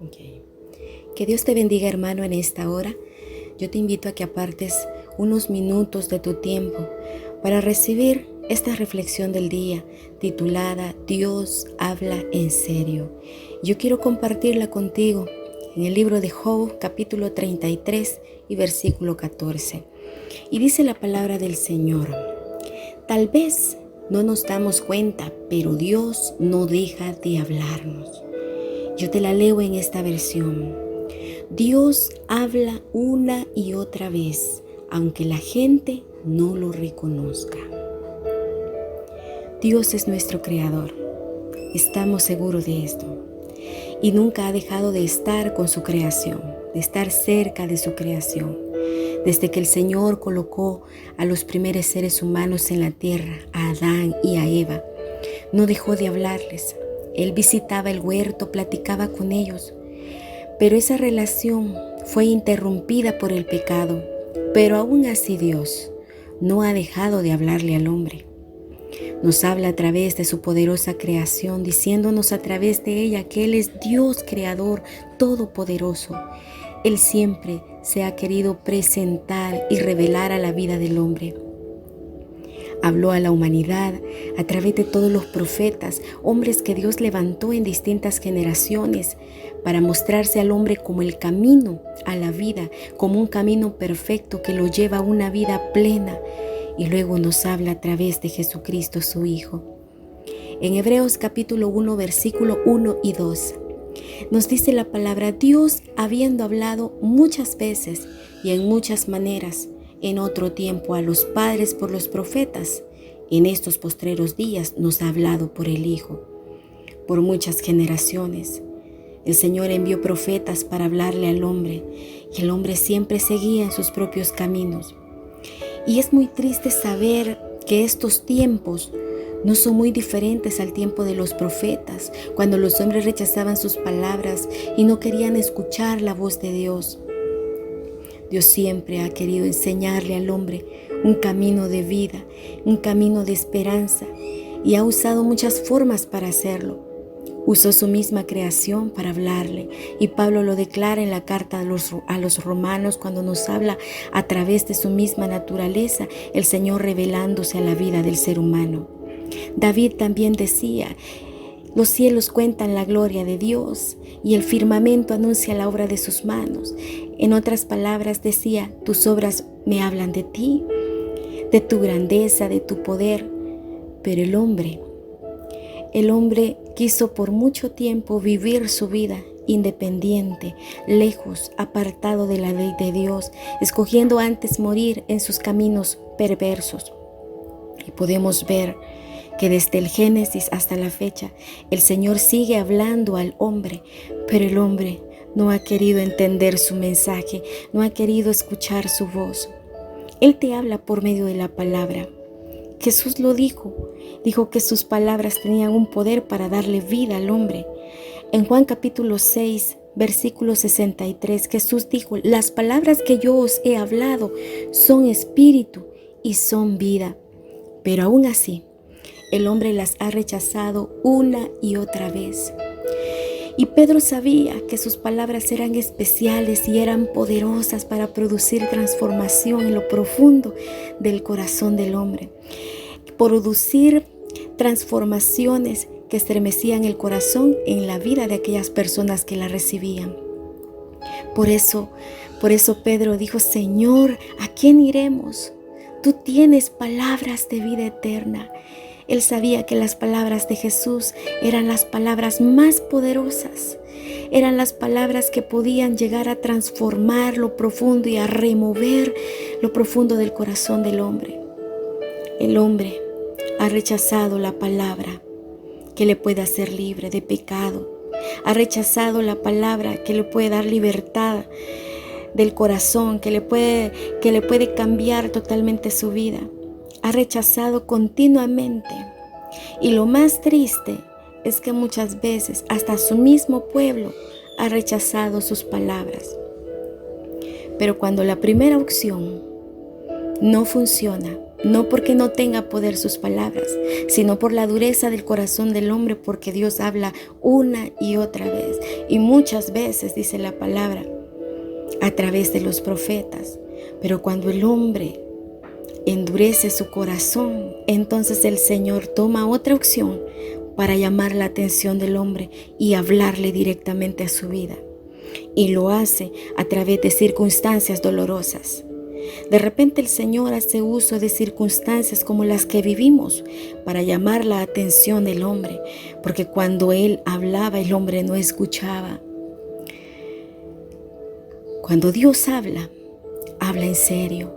Ok. Que Dios te bendiga, hermano, en esta hora. Yo te invito a que apartes unos minutos de tu tiempo para recibir esta reflexión del día titulada Dios habla en serio. Yo quiero compartirla contigo en el libro de Job, capítulo 33 y versículo 14. Y dice la palabra del Señor: tal vez no nos damos cuenta, pero Dios no deja de hablarnos. Yo te la leo en esta versión. Dios habla una y otra vez, aunque la gente no lo reconozca. Dios es nuestro creador. Estamos seguros de esto. Y nunca ha dejado de estar con su creación, de estar cerca de su creación. Desde que el Señor colocó a los primeros seres humanos en la tierra, a Adán y a Eva, no dejó de hablarles. Él visitaba el huerto, platicaba con ellos, pero esa relación fue interrumpida por el pecado. Pero aún así Dios no ha dejado de hablarle al hombre. Nos habla a través de su poderosa creación, diciéndonos a través de ella que Él es Dios creador todopoderoso. Él siempre se ha querido presentar y revelar a la vida del hombre. Habló a la humanidad a través de todos los profetas, hombres que Dios levantó en distintas generaciones para mostrarse al hombre como el camino a la vida, como un camino perfecto que lo lleva a una vida plena. Y luego nos habla a través de Jesucristo, su Hijo. En Hebreos capítulo 1, versículo 1 y 2, nos dice la palabra: Dios, habiendo hablado muchas veces y en muchas maneras en otro tiempo a los padres por los profetas, en estos postreros días nos ha hablado por el Hijo. Por muchas generaciones el Señor envió profetas para hablarle al hombre, y el hombre siempre seguía en sus propios caminos. Y es muy triste saber que estos tiempos no son muy diferentes al tiempo de los profetas, cuando los hombres rechazaban sus palabras y no querían escuchar la voz de Dios. Dios siempre ha querido enseñarle al hombre un camino de vida, un camino de esperanza, y ha usado muchas formas para hacerlo. Usó su misma creación para hablarle, y Pablo lo declara en la carta a los romanos cuando nos habla a través de su misma naturaleza, el Señor revelándose a la vida del ser humano. David también decía: los cielos cuentan la gloria de Dios y el firmamento anuncia la obra de sus manos. En otras palabras decía: tus obras me hablan de ti, de tu grandeza, de tu poder. Pero el hombre quiso por mucho tiempo vivir su vida independiente, lejos, apartado de la ley de Dios, escogiendo antes morir en sus caminos perversos. Y podemos ver que desde el Génesis hasta la fecha, el Señor sigue hablando al hombre, pero el hombre no ha querido entender su mensaje, no ha querido escuchar su voz. Él te habla por medio de la palabra. Jesús lo dijo que sus palabras tenían un poder para darle vida al hombre. En Juan capítulo 6, versículo 63, Jesús dijo: las palabras que yo os he hablado son espíritu y son vida. Pero aún así, el hombre las ha rechazado una y otra vez. Y Pedro sabía que sus palabras eran especiales y eran poderosas para producir transformación en lo profundo del corazón del hombre. Producir transformaciones que estremecían el corazón en la vida de aquellas personas que la recibían. Por eso Pedro dijo: Señor, ¿a quién iremos? Tú tienes palabras de vida eterna. Él sabía que las palabras de Jesús eran las palabras más poderosas. Eran las palabras que podían llegar a transformar lo profundo y a remover lo profundo del corazón del hombre. El hombre ha rechazado la palabra que le puede hacer libre de pecado. Ha rechazado la palabra que le puede dar libertad del corazón, que le puede cambiar totalmente su vida. Ha rechazado continuamente. Y lo más triste es que muchas veces hasta su mismo pueblo ha rechazado sus palabras. Pero cuando la primera opción no funciona, no porque no tenga poder sus palabras, sino por la dureza del corazón del hombre, porque Dios habla una y otra vez, y muchas veces, dice la palabra, a través de los profetas. Pero cuando el hombre endurece su corazón, entonces el Señor toma otra opción para llamar la atención del hombre y hablarle directamente a su vida. Y lo hace a través de circunstancias dolorosas. De repente el Señor hace uso de circunstancias como las que vivimos para llamar la atención del hombre, porque cuando Él hablaba, el hombre no escuchaba. Cuando Dios habla, habla en serio.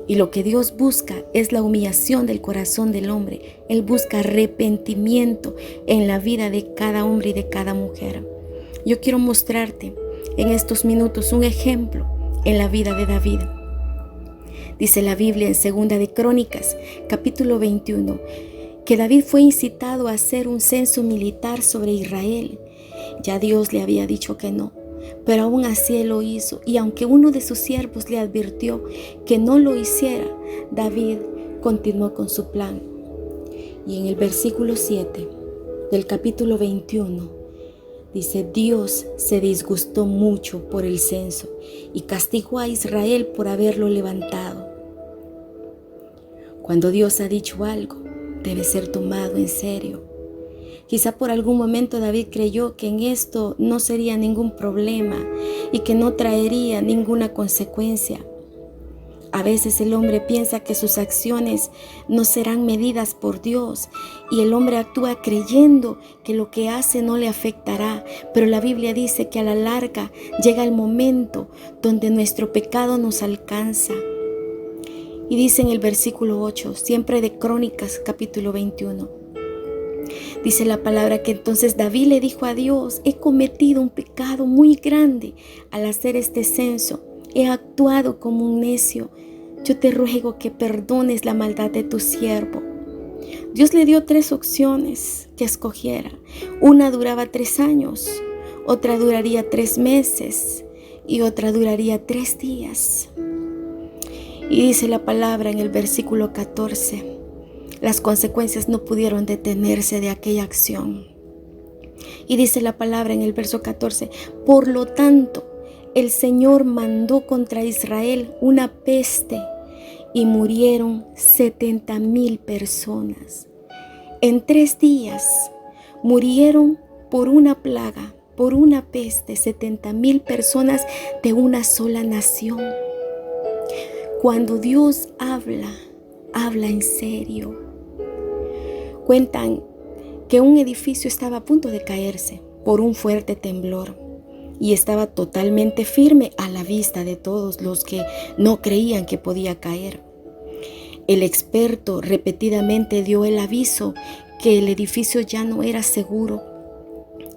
Y lo que Dios busca es la humillación del corazón del hombre. Él busca arrepentimiento en la vida de cada hombre y de cada mujer. Yo quiero mostrarte en estos minutos un ejemplo en la vida de David. Dice la Biblia en 2 de Crónicas, capítulo 21, que David fue incitado a hacer un censo militar sobre Israel. Ya Dios le había dicho que no, pero aún así él lo hizo. Y aunque uno de sus siervos le advirtió que no lo hiciera, David continuó con su plan. Y en el versículo 7 del capítulo 21, dice: Dios se disgustó mucho por el censo y castigó a Israel por haberlo levantado. Cuando Dios ha dicho algo, debe ser tomado en serio. Quizá por algún momento David creyó que en esto no sería ningún problema y que no traería ninguna consecuencia. A veces el hombre piensa que sus acciones no serán medidas por Dios y el hombre actúa creyendo que lo que hace no le afectará, pero la Biblia dice que a la larga llega el momento donde nuestro pecado nos alcanza. Y dice en el versículo 8, siempre de Crónicas, capítulo 21, dice la palabra que entonces David le dijo a Dios: he cometido un pecado muy grande al hacer este censo. He actuado como un necio. Yo te ruego que perdones la maldad de tu siervo. Dios le dio 3 opciones que escogiera. Una duraba 3 años, otra duraría 3 meses y otra duraría 3 días. Y dice la palabra en el versículo 14, las consecuencias no pudieron detenerse de aquella acción. Y dice la palabra en el verso 14, por lo tanto, el Señor mandó contra Israel una peste y murieron 70,000 personas. En 3 días murieron por una plaga, por una peste, 70,000 personas de una sola nación. Cuando Dios habla, habla en serio. Cuentan que un edificio estaba a punto de caerse por un fuerte temblor y estaba totalmente firme a la vista de todos los que no creían que podía caer. El experto repetidamente dio el aviso que el edificio ya no era seguro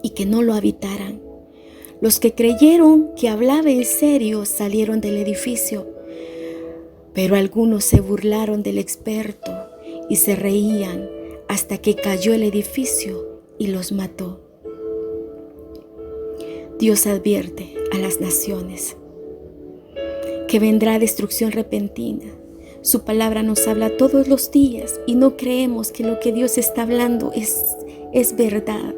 y que no lo habitaran. Los que creyeron que hablaba en serio salieron del edificio, pero algunos se burlaron del experto y se reían hasta que cayó el edificio y los mató. Dios advierte a las naciones que vendrá destrucción repentina. Su palabra nos habla todos los días y no creemos que lo que Dios está hablando es verdad.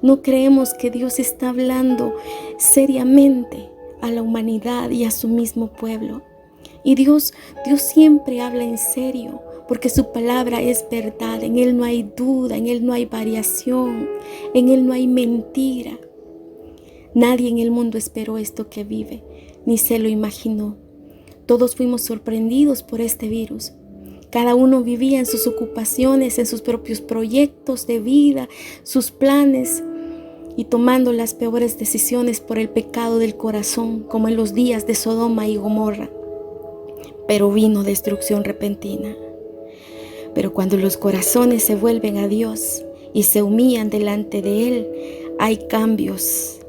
No creemos que Dios está hablando seriamente a la humanidad y a su mismo pueblo. Y Dios siempre habla en serio, porque su palabra es verdad. En Él no hay duda, en Él no hay variación, en Él no hay mentira. Nadie en el mundo esperó esto que vive, ni se lo imaginó. Todos fuimos sorprendidos por este virus. Cada uno vivía en sus ocupaciones, en sus propios proyectos de vida, sus planes, y tomando las peores decisiones por el pecado del corazón, como en los días de Sodoma y Gomorra. Pero vino destrucción repentina. Pero cuando los corazones se vuelven a Dios y se humillan delante de Él, hay cambios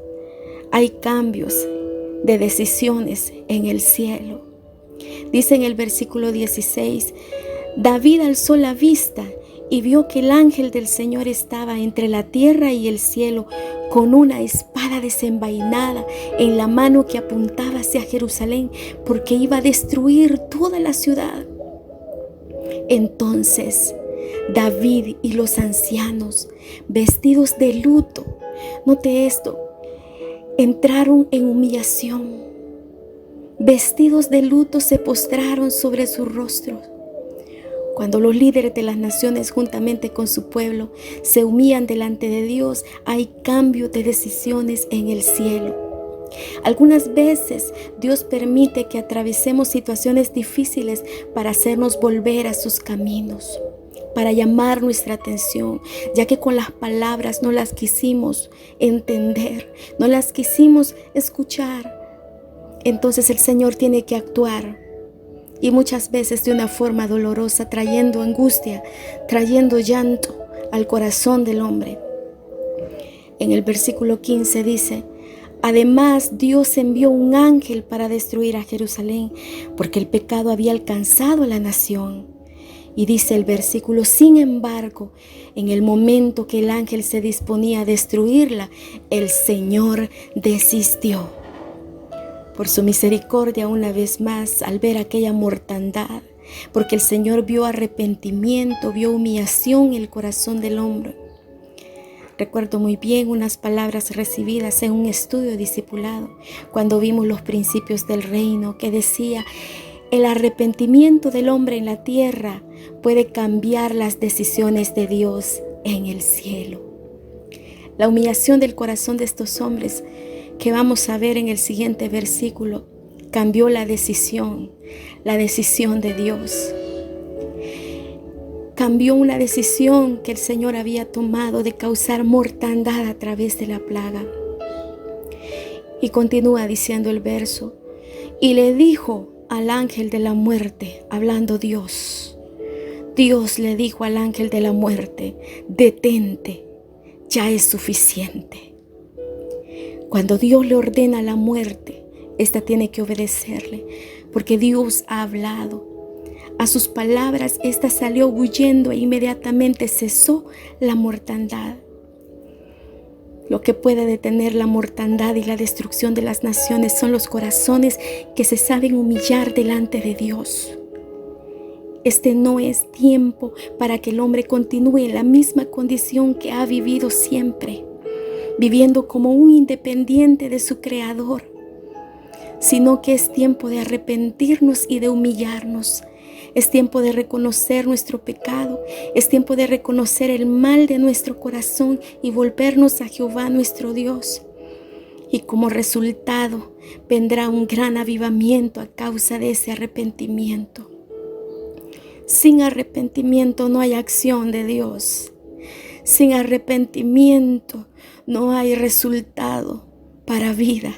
de decisiones en el cielo. Dice en el versículo 16, David alzó la vista y vio que el ángel del Señor estaba entre la tierra y el cielo con una espada desenvainada en la mano que apuntaba hacia Jerusalén, porque iba a destruir toda la ciudad. Entonces David y los ancianos, vestidos de luto, note esto, entraron en humillación. Vestidos de luto se postraron sobre sus rostros. Cuando los líderes de las naciones juntamente con su pueblo se humillan delante de Dios, hay cambio de decisiones en el cielo. Algunas veces Dios permite que atravesemos situaciones difíciles para hacernos volver a sus caminos, para llamar nuestra atención, ya que con las palabras no las quisimos entender, no las quisimos escuchar. Entonces el Señor tiene que actuar, y muchas veces de una forma dolorosa, trayendo angustia, trayendo llanto al corazón del hombre. En el versículo 15 dice: además, Dios envió un ángel para destruir a Jerusalén, porque el pecado había alcanzado a la nación. Y dice el versículo: sin embargo, en el momento que el ángel se disponía a destruirla, el Señor desistió. Por su misericordia, una vez más, al ver aquella mortandad, porque el Señor vio arrepentimiento, vio humillación en el corazón del hombre. Recuerdo muy bien unas palabras recibidas en un estudio discipulado, cuando vimos los principios del reino, que decía: el arrepentimiento del hombre en la tierra puede cambiar las decisiones de Dios en el cielo. La humillación del corazón de estos hombres, que vamos a ver en el siguiente versículo, cambió la decisión de Dios. Cambió una decisión que el Señor había tomado de causar mortandad a través de la plaga. Y continúa diciendo el verso: y le dijo al ángel de la muerte, hablando Dios le dijo al ángel de la muerte: detente, ya es suficiente. Cuando Dios le ordena la muerte, esta tiene que obedecerle, porque Dios ha hablado. A sus palabras, esta salió huyendo e inmediatamente cesó la mortandad. Lo que puede detener la mortandad y la destrucción de las naciones son los corazones que se saben humillar delante de Dios. Este no es tiempo para que el hombre continúe en la misma condición que ha vivido siempre, viviendo como un independiente de su Creador, sino que es tiempo de arrepentirnos y de humillarnos. Es tiempo de reconocer nuestro pecado, es tiempo de reconocer el mal de nuestro corazón y volvernos a Jehová nuestro Dios. Y como resultado vendrá un gran avivamiento a causa de ese arrepentimiento. Sin arrepentimiento no hay acción de Dios. Sin arrepentimiento no hay resultado para vida.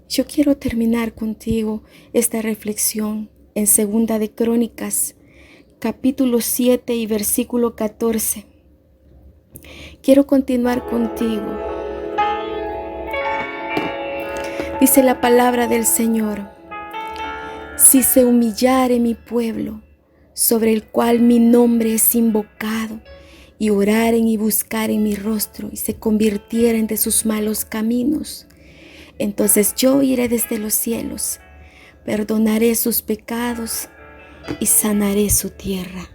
Yo quiero terminar contigo esta reflexión en 2 de Crónicas, capítulo 7 y versículo 14. Quiero continuar contigo. Dice la palabra del Señor: si se humillare mi pueblo, sobre el cual mi nombre es invocado, y oraren y buscaren mi rostro, y se convirtieren de sus malos caminos, entonces yo iré desde los cielos, perdonaré sus pecados y sanaré su tierra.